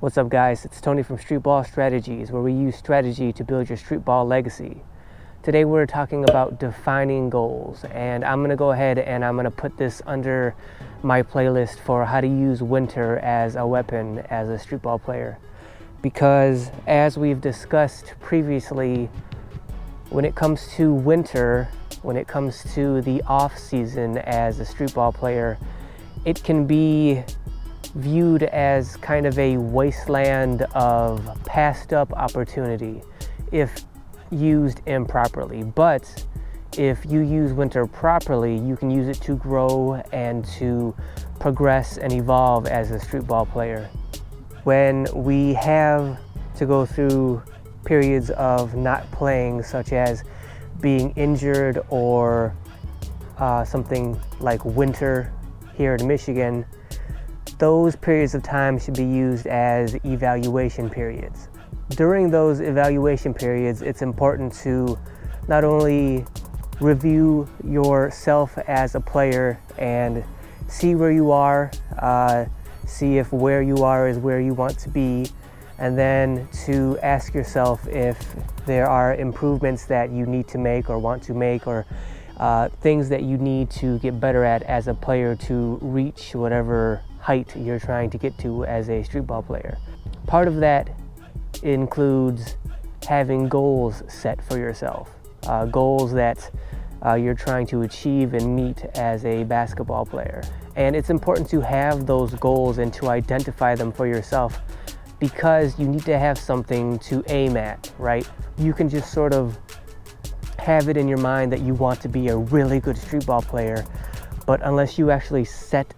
What's up, guys? It's Tony from Streetball Strategies, where we use strategy to build your streetball legacy. Today we're talking about defining goals, and I'm going to go ahead and I'm going to put this under my playlist for how to use winter as a weapon as a streetball player. Because as we've discussed previously, when it comes to winter, when it comes to the off season as a streetball player, it can be viewed as kind of a wasteland of passed up opportunity if used improperly. But if you use winter properly, you can use it to grow and to progress and evolve as a streetball player. When we have to go through periods of not playing, such as being injured or something like winter here in Michigan, those periods of time should be used as evaluation periods. During those evaluation periods, it's important to not only review yourself as a player and see where you are, see if where you are is where you want to be, and then to ask yourself if there are improvements that you need to make or want to make, or things that you need to get better at as a player to reach whatever height you're trying to get to as a streetball player. Part of that includes having goals set for yourself, goals that you're trying to achieve and meet as a basketball player. And it's important to have those goals and to identify them for yourself, because you need to have something to aim at, right? You can just sort of have it in your mind that you want to be a really good streetball player, but unless you actually set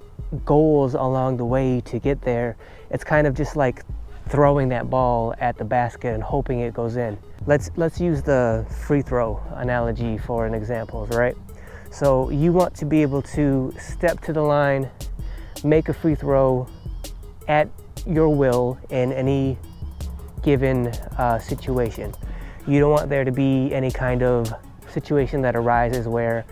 goals along the way to get there, it's kind of just like throwing that ball at the basket and hoping it goes in. Let's use the free throw analogy for an example, right? So you want to be able to step to the line, make a free throw at your will in any given situation. You don't want there to be any kind of situation that arises where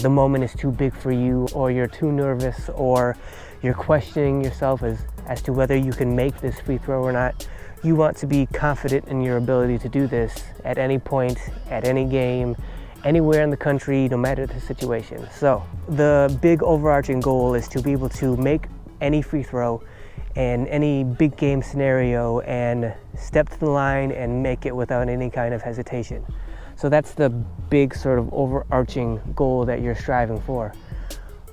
the moment is too big for you, or you're too nervous, or you're questioning yourself as to whether you can make this free throw or not. You want to be confident in your ability to do this at any point, at any game, anywhere in the country, no matter the situation. So the big overarching goal is to be able to make any free throw in any big game scenario and step to the line and make it without any kind of hesitation. So that's the big sort of overarching goal that you're striving for.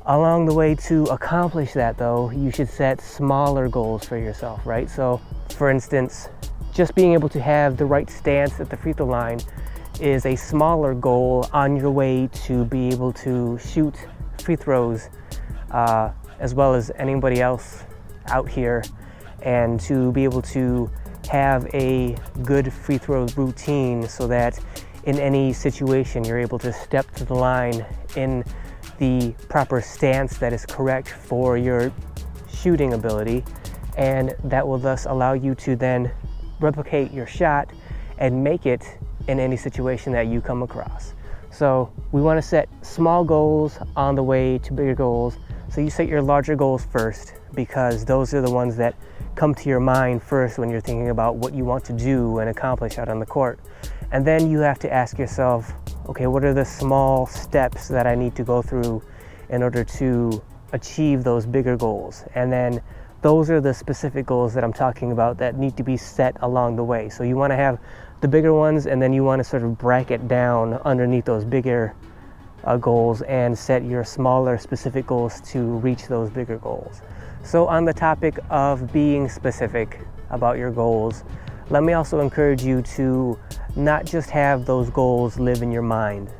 Along the way to accomplish that, though, you should set smaller goals for yourself, right? So for instance, just being able to have the right stance at the free throw line is a smaller goal on your way to be able to shoot free throws as well as anybody else out here, and to be able to have a good free throw routine so that in any situation you're able to step to the line in the proper stance that is correct for your shooting ability, and that will thus allow you to then replicate your shot and make it in any situation that you come across. So we want to set small goals on the way to bigger goals. So you set your larger goals first, because those are the ones that come to your mind first when you're thinking about what you want to do and accomplish out on the court. And then you have to ask yourself, okay, what are the small steps that I need to go through in order to achieve those bigger goals? And then those are the specific goals that I'm talking about that need to be set along the way. So you want to have the bigger ones, and then you want to sort of bracket down underneath those bigger goals and set your smaller specific goals to reach those bigger goals. So on the topic of being specific about your goals, let me also encourage you to not just have those goals live in your mind.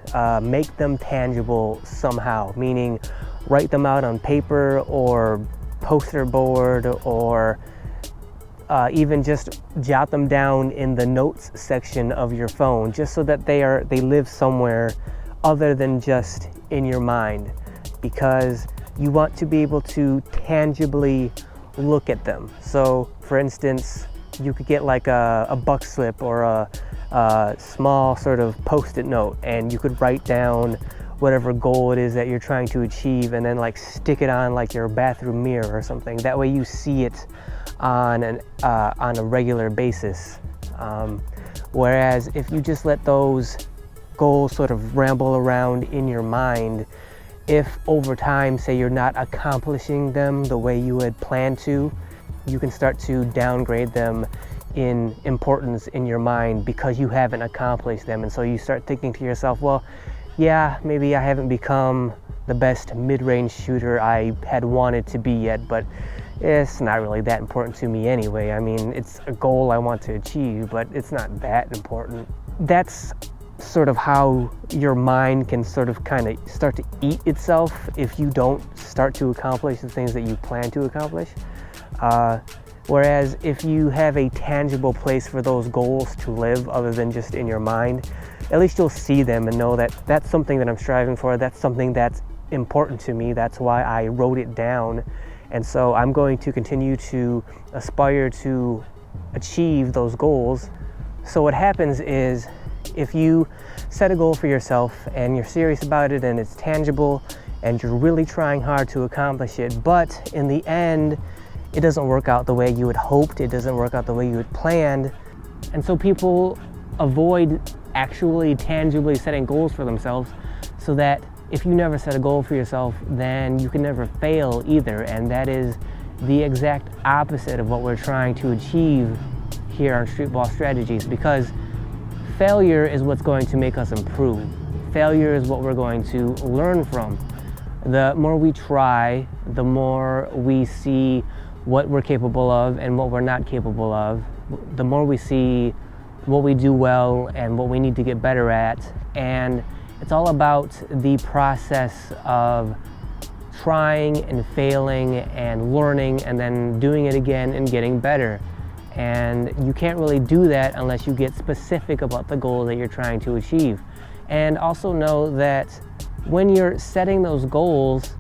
Make them tangible somehow, meaning write them out on paper or poster board, or even just jot them down in the notes section of your phone, just so that they live somewhere other than just in your mind, because you want to be able to tangibly look at them. So for instance, you could get like a buck slip or a small sort of post-it note, and you could write down whatever goal it is that you're trying to achieve, and then like stick it on like your bathroom mirror or something. That way you see it on a regular basis. Whereas if you just let those goals sort of ramble around in your mind, if over time, say you're not accomplishing them the way you had planned to, you can start to downgrade them in importance in your mind because you haven't accomplished them. And so you start thinking to yourself, well, yeah, maybe I haven't become the best mid-range shooter I had wanted to be yet, but it's not really that important to me anyway. I mean, it's a goal I want to achieve, but it's not that important. That's sort of how your mind can sort of kind of start to eat itself if you don't start to accomplish the things that you plan to accomplish. Whereas if you have a tangible place for those goals to live other than just in your mind, at least you'll see them and know that that's something that I'm striving for, that's something that's important to me, that's why I wrote it down. And so I'm going to continue to aspire to achieve those goals. So what happens is, if you set a goal for yourself and you're serious about it and it's tangible and you're really trying hard to accomplish it, but in the end, it doesn't work out the way you had hoped, it doesn't work out the way you had planned. And so people avoid actually tangibly setting goals for themselves, so that if you never set a goal for yourself, then you can never fail either. And that is the exact opposite of what we're trying to achieve here on Streetball Strategies, because failure is what's going to make us improve. Failure is what we're going to learn from. The more we try, the more we see what we're capable of and what we're not capable of. The more we see what we do well and what we need to get better at. And it's all about the process of trying and failing and learning and then doing it again and getting better. And you can't really do that unless you get specific about the goal that you're trying to achieve. And also know that when you're setting those goals,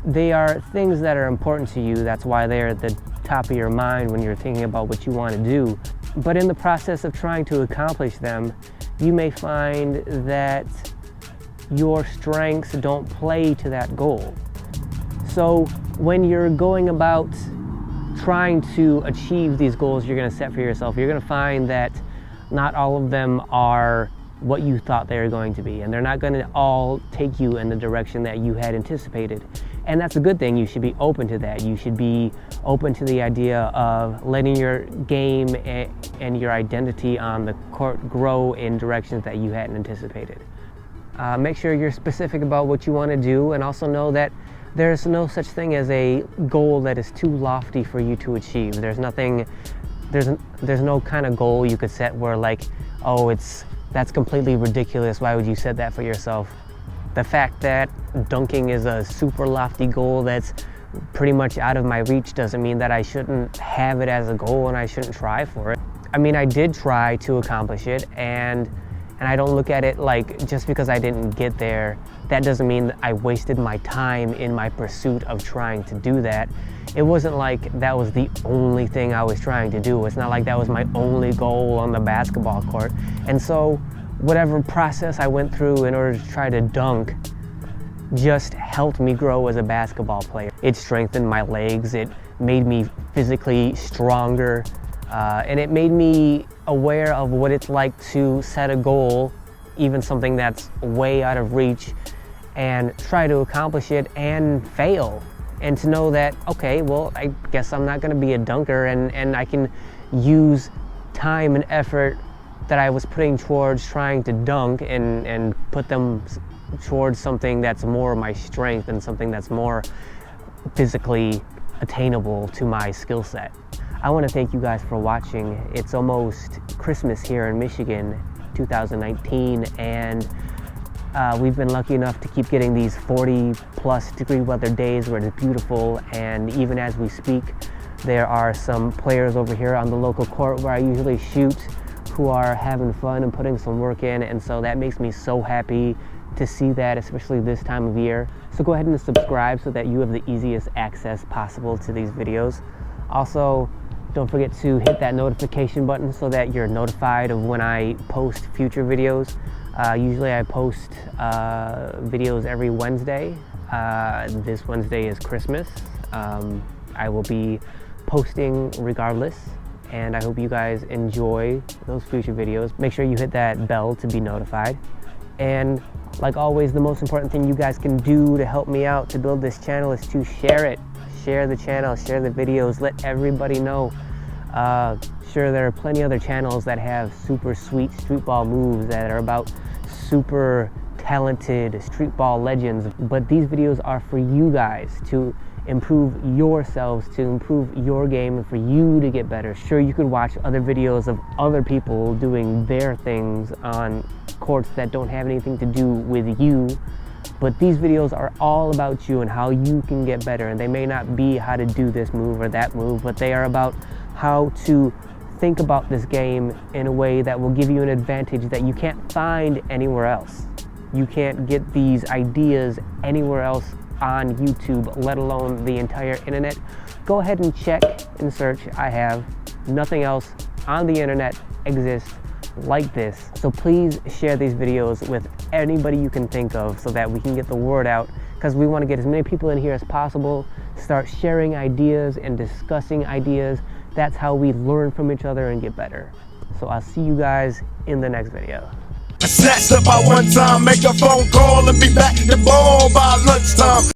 they are things that are important to you. That's why they're at the top of your mind when you're thinking about what you want to do. But in the process of trying to accomplish them, you may find that your strengths don't play to that goal. So when you're going about trying to achieve these goals you're going to set for yourself, you're going to find that not all of them are what you thought they were going to be, and they're not going to all take you in the direction that you had anticipated. And that's a good thing. You should be open to that. You should be open to the idea of letting your game and your identity on the court grow in directions that you hadn't anticipated. Make sure you're specific about what you want to do, and also know that there's no such thing as a goal that is too lofty for you to achieve. There's no kind of goal you could set where, like, oh, that's completely ridiculous. Why would you set that for yourself? The fact that dunking is a super lofty goal that's pretty much out of my reach doesn't mean that I shouldn't have it as a goal and I shouldn't try for it. I mean, I did try to accomplish it, and I don't look at it like just because I didn't get there, that doesn't mean that I wasted my time in my pursuit of trying to do that. It wasn't like that was the only thing I was trying to do. It's not like that was my only goal on the basketball court. And so whatever process I went through in order to try to dunk just helped me grow as a basketball player. It strengthened my legs, it made me physically stronger, and it made me aware of what it's like to set a goal, even something that's way out of reach, and try to accomplish it and fail. And to know that, okay, well, I guess I'm not gonna be a dunker, and I can use time and effort that I was putting towards trying to dunk and put them towards something that's more my strength and something that's more physically attainable to my skill set. I want to thank you guys for watching. It's almost Christmas here in Michigan, 2019, and we've been lucky enough to keep getting these 40+ degree weather days where it's beautiful. And even as we speak, there are some players over here on the local court where I usually shoot who are having fun and putting some work in, and so that makes me so happy to see that, especially this time of year. So go ahead and subscribe so that you have the easiest access possible to these videos. Also, don't forget to hit that notification button so that you're notified of when I post future videos. Usually I post videos every Wednesday. This Wednesday is Christmas. I will be posting regardless, and I hope you guys enjoy those future videos. Make sure you hit that bell to be notified. And like always, the most important thing you guys can do to help me out to build this channel is to share it. Share the channel, share the videos, let everybody know. Sure, there are plenty other channels that have super sweet streetball moves that are about super talented streetball legends, but these videos are for you guys to improve yourselves, to improve your game, and for you to get better. Sure, you could watch other videos of other people doing their things on courts that don't have anything to do with you, but these videos are all about you and how you can get better. And they may not be how to do this move or that move, but they are about how to think about this game in a way that will give you an advantage that you can't find anywhere else. You can't get these ideas anywhere else on YouTube, let alone the entire internet. Go ahead and check and search. I have nothing else on the internet exists like this. So please share these videos with anybody you can think of so that we can get the word out, because we want to get as many people in here as possible, start sharing ideas and discussing ideas. That's how we learn from each other and get better. So I'll see you guys in the next video. Snatched up by one time, make a phone call and be back the ball by lunchtime.